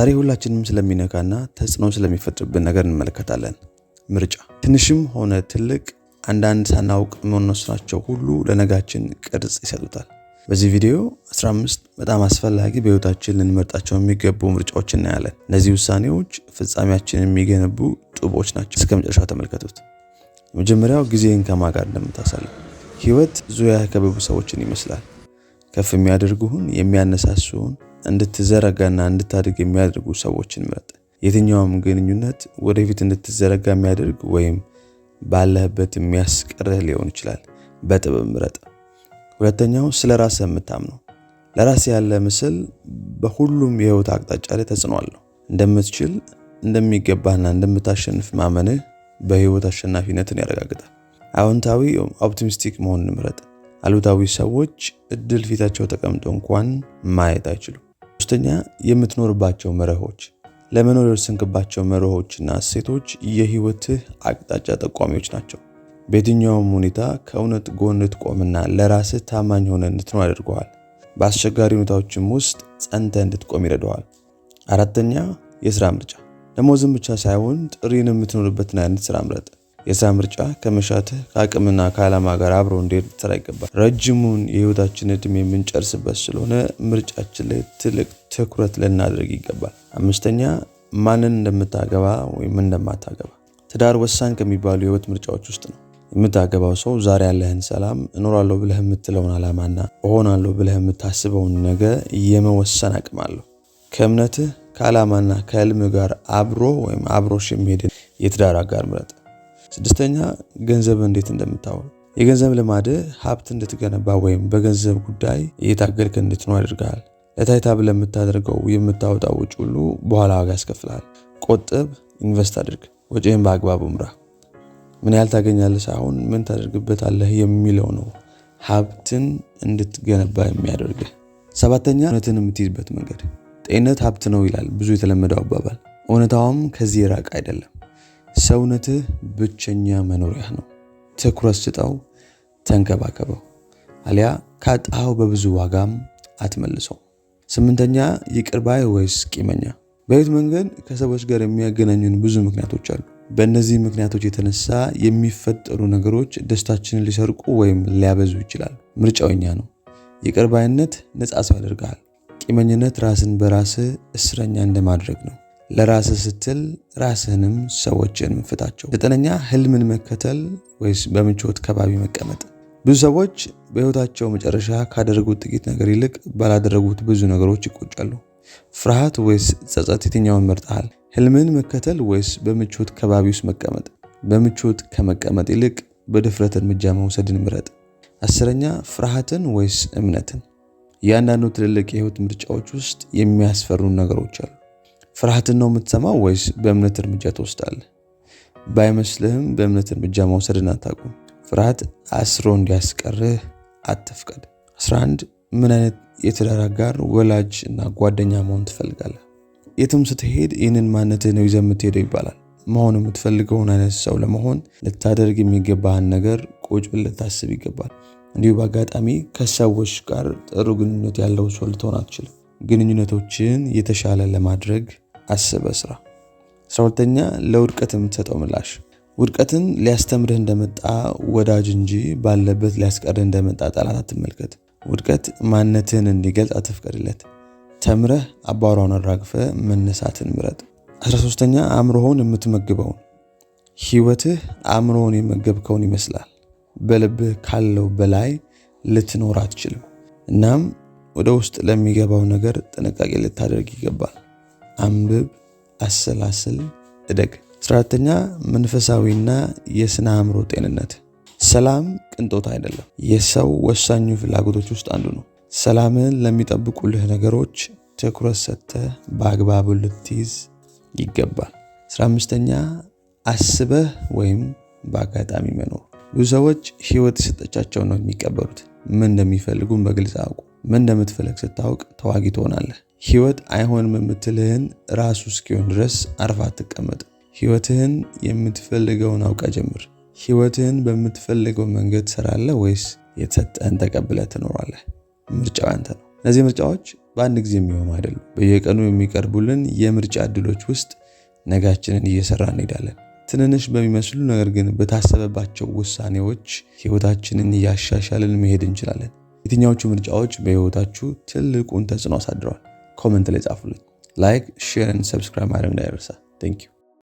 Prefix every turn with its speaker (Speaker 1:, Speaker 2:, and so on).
Speaker 1: ዛሬ ሁላችንም ስለሚነካና ተጽዕኖ ስለሚፈጥርብን ነገር እንመለከታለን። ምርጫ ትንሽም ሆነ ትልቅ አንዳንድ ሳናውቅ የምንወስናቸው ሁሉ ለነጋችን ቅርጽ ይሰጡታል። በዚህ ቪዲዮ 15 በጣም አስፈላጊ በህይወታችን ልንመርጣቸው የሚገቡ ምርጫዎች እናያለን። እነዚህ ውሳኔዎች ፍጻሜያችንን የሚገነቡ ጡቦች ናቸው። እስከ መጨረሻው ተመልከቱት። የመጀመሪያው ጊዜን ከማን ጋር እንደምታሳልፍ። ህይወት ዙሪያ የከበቡ ሰዎችን ይመስላል። ከፍ የሚያደርጉህን የሚያነሳሱህን እንድትዘረጋና እንድታድግ የሚያደርጉ ሰዎችን ምረጥ። የትኛውም ግንኙነት ወደፊት እንድትዘረጋ የሚያደርግ ወይም ባለህበት የሚያስቀርህ ሊሆን ይችላል። በጥበብ ምረጥ። ሁለተኛው ስለራስህ የምታምነው። ለራስህ ያለ ምስል በሁሉም የህይወት አቅጣጫ ላይ ተጽዕኖ አለው። እንደምትችል፣ እንደሚገባህና እንደምታሸንፍ ማመንህ በህይወት አሸናፊነትን ያረጋግጣል። አዎንታዊ ኦፕቲሚስቲክ መሆንን ምረጥ። አሉታዊ ሰዎች እድል ፊታቸው ተቀምጦ እንኳን ማየት አይችሉም። ሶስተኛ የምትኖርባቸው መርሆች። ለመኖር የወሰንክባቸው መርሆችና እሴቶች የህይወትህ አቅጣጫ ጠቋሚዎች ናቸው። በየትኛውም ሁኔታ ከእውነት ጎን እንድትቆምና ለራስህ ታማኝ ሆነ እንድትኖር ያደርገዋል። በአስቸጋሪ ሁኔታዎችም ውስጥ ጸንተህ እንድትቆም ይረዳዋል። አራተኛ የስራ ምርጫ። ደሞዝም ብቻ ሳይሆን ጥሪን የምትኖርበትን አይነት ስራ ምረጥ። የስራ ምርጫ ከመሻትህ ከአቅምና ከዓላማ ጋር አብሮ እንዲሄድ ልትሰራ ይገባል። ረጅሙን የህይወታችን እድሜ የምንጨርስበት ስለሆነ ምርጫችን ላይ ትልቅ ትኩረት ልናደርግ ይገባል። አምስተኛ ማንን እንደምታገባ ወይም እንደማታገባ። ትዳር ወሳኝ ከሚባሉ የህይወት ምርጫዎች ውስጥ ነው። የምታገባው ሰው ዛሬ ያለህን ሰላም፣ እኖራለሁ ብለህ የምትለውን ዓላማና እሆናለሁ ብለህ የምታስበውን ነገር የመወሰን አቅም አለው። ከእምነትህ ከዓላማና ከህልም ጋር አብሮ ወይም አብሮሽ የሚሄድን የትዳር አጋር ምረጥ። ስድስተኛ ገንዘብ እንዴት እንደምታውል። የገንዘብ ልማድህ ሀብት እንድትገነባ ወይም በገንዘብ ጉዳይ እየታገልክ እንድትኖር ያደርጋል። ለታይታ ብለህ የምታደርገው የምታወጣው ወጪ ሁሉ በኋላ ዋጋ ያስከፍልሃል። ቆጥብ፣ ኢንቨስት አድርግ፣ ወጪህን በአግባቡ ምራ። ምን ያህል ታገኛለህ ሳይሆን ምን ታደርግበታለህ የሚለው ነው ሀብትን እንድትገነባ የሚያደርግህ። ሰባተኛ እውነትን የምትይዝበት መንገድ። ጤንነት ሀብት ነው ይላል ብዙ የተለመደው አባባል። እውነታውም ከዚህ የራቀ አይደለም። ሰውነትህ ብቸኛ መኖሪያ ነው። ትኩረት ስጠው፣ ተንከባከበው፣ አሊያ ካጣኸው በብዙ ዋጋም አትመልሰው። ስምንተኛ ይቅር ባይ ወይስ ቂመኛ። በህይወት መንገድ ከሰዎች ጋር የሚያገናኙን ብዙ ምክንያቶች አሉ። በእነዚህ ምክንያቶች የተነሳ የሚፈጠሩ ነገሮች ደስታችንን ሊሰርቁ ወይም ሊያበዙ ይችላል። ምርጫው የኛ ነው። ይቅር ባይነት ነፃ ሰው ያደርጋል። ቂመኝነት ራስን በራስህ እስረኛ እንደማድረግ ነው። ለራስህ ስትል ራስህንም ሰዎችን ፍታቸው። ዘጠነኛ ህልምን መከተል ወይስ በምቾት ከባቢ መቀመጥ። ብዙ ሰዎች በህይወታቸው መጨረሻ ካደረጉት ጥቂት ነገር ይልቅ ባላደረጉት ብዙ ነገሮች ይቆጫሉ። ፍርሃት ወይስ ጸጸት፣ የትኛውን መርጠሃል? ህልምን መከተል ወይስ በምቾት ከባቢ ውስጥ መቀመጥ? በምቾት ከመቀመጥ ይልቅ በድፍረት እርምጃ መውሰድን ምረጥ። አስረኛ ፍርሃትን ወይስ እምነትን። እያንዳንዱ ትልልቅ የህይወት ምርጫዎች ውስጥ የሚያስፈሩ ነገሮች አሉ። ፍርሃትን ነው የምትሰማው ወይስ በእምነት እርምጃ ትወስዳለህ? ባይመስልህም በእምነት እርምጃ መውሰድን አታቁም። ፍርሃት አስሮ እንዲያስቀርህ አትፍቀድ። 11 ምን አይነት የትዳር አጋር፣ ወላጅ እና ጓደኛ መሆን ትፈልጋለህ? የትም ስትሄድ ይህንን ማንነትህ ነው ይዘህ የምትሄደው ይባላል። መሆን የምትፈልገውን አይነት ሰው ለመሆን ልታደርግ የሚገባህን ነገር ቁጭ ብለህ ታስብ ይገባል። እንዲሁ በአጋጣሚ ከሰዎች ጋር ጥሩ ግንኙነት ያለው ሰው ልትሆን አትችልም። ግንኙነቶችን የተሻለ ለማድረግ አስበህ ስራ። 12ኛ ለውድቀት የምትሰጠው ምላሽ። ውድቀትን ሊያስተምርህ እንደመጣ ወዳጅ እንጂ ባለበት ሊያስቀርህ እንደመጣ ጠላት አትመልከት። ውድቀት ማንነትህን እንዲገልጽ አትፍቀድለት። ተምረህ አቧራውን አራግፈህ መነሳትን ምረጥ። 13ኛ አእምሮህን የምትመግበውን። ህይወትህ አእምሮህን የመገብከውን ይመስላል። በልብህ ካለው በላይ ልትኖር አትችልም። እናም ወደ ውስጥ ለሚገባው ነገር ጥንቃቄ ልታደርግ ይገባል። አንብብ፣ አሰላስል፣ እደግ። 14ኛ መንፈሳዊና የስነ አእምሮ ጤንነት። ሰላም ቅንጦት አይደለም፣ የሰው ወሳኙ ፍላጎቶች ውስጥ አንዱ ነው። ሰላምን ለሚጠብቁልህ ነገሮች ትኩረት ሰጥተህ በአግባቡ ልትይዝ ይገባል። 15ኛ አስበህ ወይም በአጋጣሚ መኖር። ብዙ ሰዎች ህይወት የሰጠቻቸው ነው የሚቀበሉት። ምን እንደሚፈልጉም በግልጽ አያውቁ። ምን እንደምትፈልግ ስታውቅ ተዋጊ ትሆናለህ። ህይወት አይሆንም የምትልህን ራሱ እስኪሆን ድረስ አርፋ አትቀመጥ። ህይወትህን የምትፈልገውን አውቃ ጀምር። ህይወትህን በምትፈልገው መንገድ ትሰራለህ ወይስ የተሰጠህን ተቀብለህ ትኖራለህ? ምርጫው ያንተ ነው። እነዚህ ምርጫዎች በአንድ ጊዜ የሚሆኑ አይደሉም። በየቀኑ የሚቀርቡልን የምርጫ እድሎች ውስጥ ነጋችንን እየሰራን እንሄዳለን። ትንንሽ በሚመስሉ ነገር ግን በታሰበባቸው ውሳኔዎች ህይወታችንን እያሻሻልን መሄድ እንችላለን። የትኛዎቹ ምርጫዎች በህይወታችሁ ትልቁን ተጽዕኖ አሳድረዋል? ኮሜንት ላይ ጻፉልኝ። ላይክ፣ ሼር እና ሰብስክራይብ ማድረግ እንዳይረሳ። ቴንክ ዩ